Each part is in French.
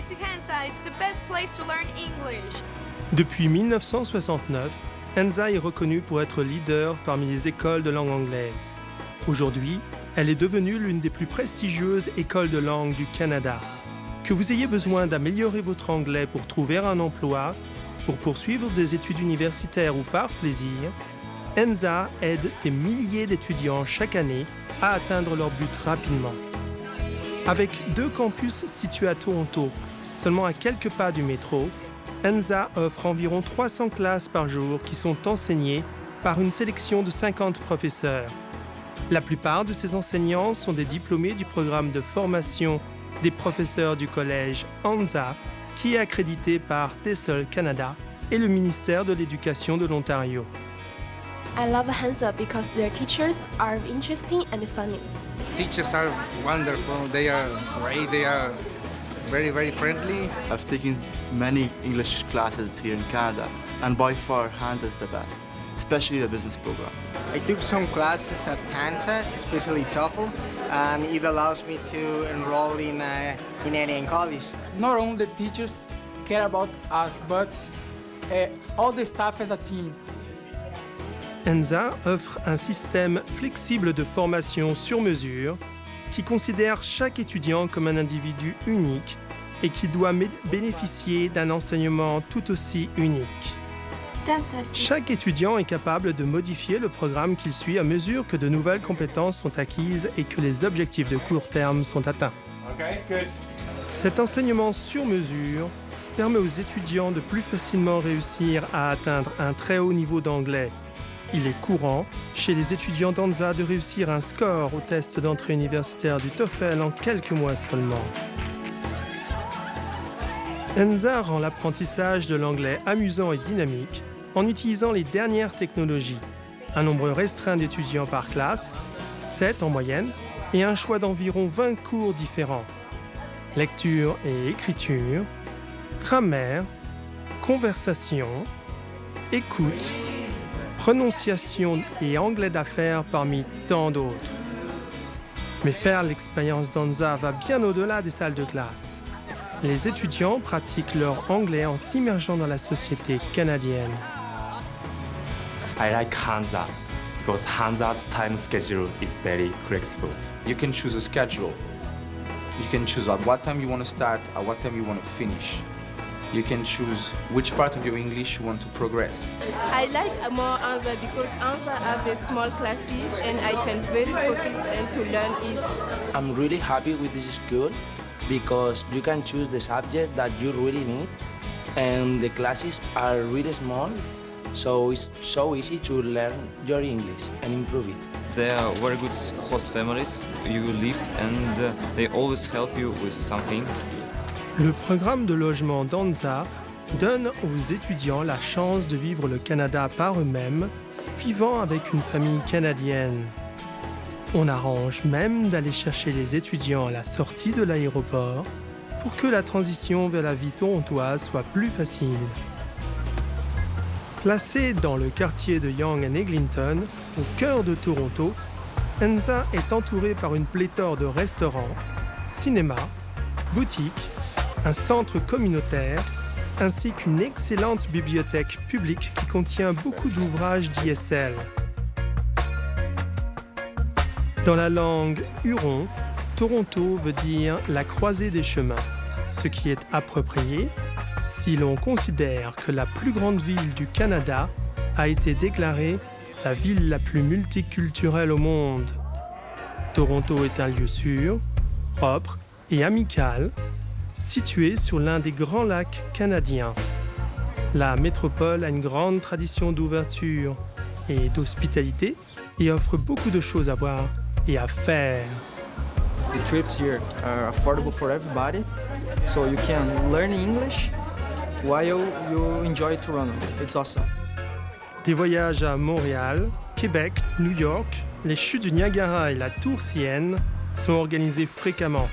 here to Hansa. It's the best place to learn English. Depuis 1969, Hansa est reconnue pour être leader parmi les écoles de langue anglaise. Aujourd'hui, elle est devenue l'une des plus prestigieuses écoles de langue du Canada. Que vous ayez besoin d'améliorer votre anglais pour trouver un emploi, pour poursuivre des études universitaires ou par plaisir, Hansa aide des milliers d'étudiants chaque année à atteindre leur but rapidement. Avec 2 campus situés à Toronto, seulement à quelques pas du métro, Hansa offre environ 300 classes par jour qui sont enseignées par une sélection de 50 professeurs. La plupart de ces enseignants sont des diplômés du programme de formation des professeurs du collège Hansa, qui est accrédité par TESOL Canada et le ministère de l'Éducation de l'Ontario. I love Hansa because their teachers are interesting and funny. Teachers are wonderful. They are great. They are very, very friendly. I've taken many English classes here in Canada, and by far Hansa is the best, especially the business program. I took some classes at Hansa, especially TOEFL, and it allows me to enroll in Canadian college. Not only the teachers care about us, but all the staff as a team. Hansa offre un système flexible de formation sur mesure qui considère chaque étudiant comme un individu unique et qui doit bénéficier d'un enseignement tout aussi unique. Chaque étudiant est capable de modifier le programme qu'il suit à mesure que de nouvelles compétences sont acquises et que les objectifs de court terme sont atteints. Cet enseignement sur mesure permet aux étudiants de plus facilement réussir à atteindre un très haut niveau d'anglais. Il est courant chez les étudiants d'Hansa de réussir un score au test d'entrée universitaire du TOEFL en quelques mois seulement. Hansa rend l'apprentissage de l'anglais amusant et dynamique en utilisant les dernières technologies. Un nombre restreint d'étudiants par classe, 7 en moyenne, et un choix d'environ 20 cours différents. Lecture et écriture, grammaire, conversation, écoute, prononciation et anglais d'affaires parmi tant d'autres. Mais faire l'expérience d'Hansa va bien au-delà des salles de classe. Les étudiants pratiquent leur anglais en s'immergeant dans la société canadienne. I like Hansa because Hansa's time schedule is very flexible. You can choose a schedule. You can choose at what time you want to start, at what time you want to finish. You can choose which part of your English you want to progress. I like more Hansa because Hansa have a small classes and I can very focus and to learn easy. I'm really happy with this school because you can choose the subject that you really need and the classes are really small, so it's so easy to learn your English and improve it. They are very good host families. You live and they always help you with some things. Le programme de logement d'Hansa donne aux étudiants la chance de vivre le Canada par eux-mêmes, vivant avec une famille canadienne. On arrange même d'aller chercher les étudiants à la sortie de l'aéroport pour que la transition vers la vie torontoise soit plus facile. Placé dans le quartier de Yonge and Eglinton, au cœur de Toronto, Hansa est entouré par une pléthore de restaurants, cinémas, boutiques, un centre communautaire, ainsi qu'une excellente bibliothèque publique qui contient beaucoup d'ouvrages d'ISL. Dans la langue huron, Toronto veut dire la croisée des chemins, ce qui est approprié si l'on considère que la plus grande ville du Canada a été déclarée la ville la plus multiculturelle au monde. Toronto est un lieu sûr, propre et amical, situé sur l'un des grands lacs canadiens. La métropole a une grande tradition d'ouverture et d'hospitalité et offre beaucoup de choses à voir et à faire. The trips here are affordable for everybody, so you can learn English while you enjoy Toronto. It's awesome. Des voyages à Montréal, Québec, New York, les chutes du Niagara et la Tour Sienne sont organisés fréquemment.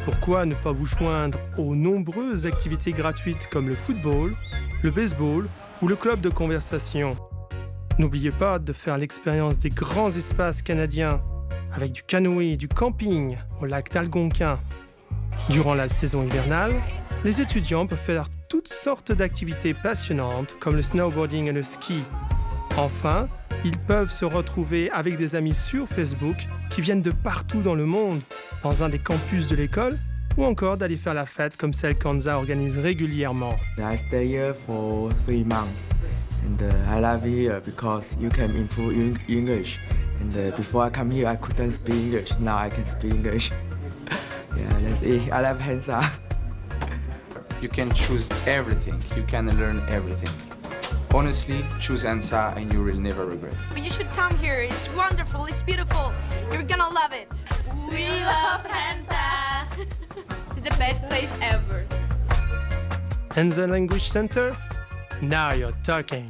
Pourquoi ne pas vous joindre aux nombreuses activités gratuites comme le football, le baseball ou le club de conversation? N'oubliez pas de faire l'expérience des grands espaces canadiens avec du canoë et du camping au lac d'Algonquin. Durant la saison hivernale, Les étudiants peuvent faire toutes sortes d'activités passionnantes comme le snowboarding et le ski. Enfin, ils peuvent se retrouver avec des amis sur Facebook qui viennent de partout dans le monde, dans un des campus de l'école, ou encore d'aller faire la fête comme celle qu'Hansa organise régulièrement. I stay here for 3 months and I love it here because you can improve English. And before I come here, I couldn't speak English. Now I can speak English. Yeah, that's it. I love Hansa. You can choose everything. You can learn everything. Honestly, choose Hansa and you will never regret. You should come here. It's wonderful. It's beautiful. You're gonna love it. We love Hansa. It's the best place ever. Hansa Language Center? Now you're talking.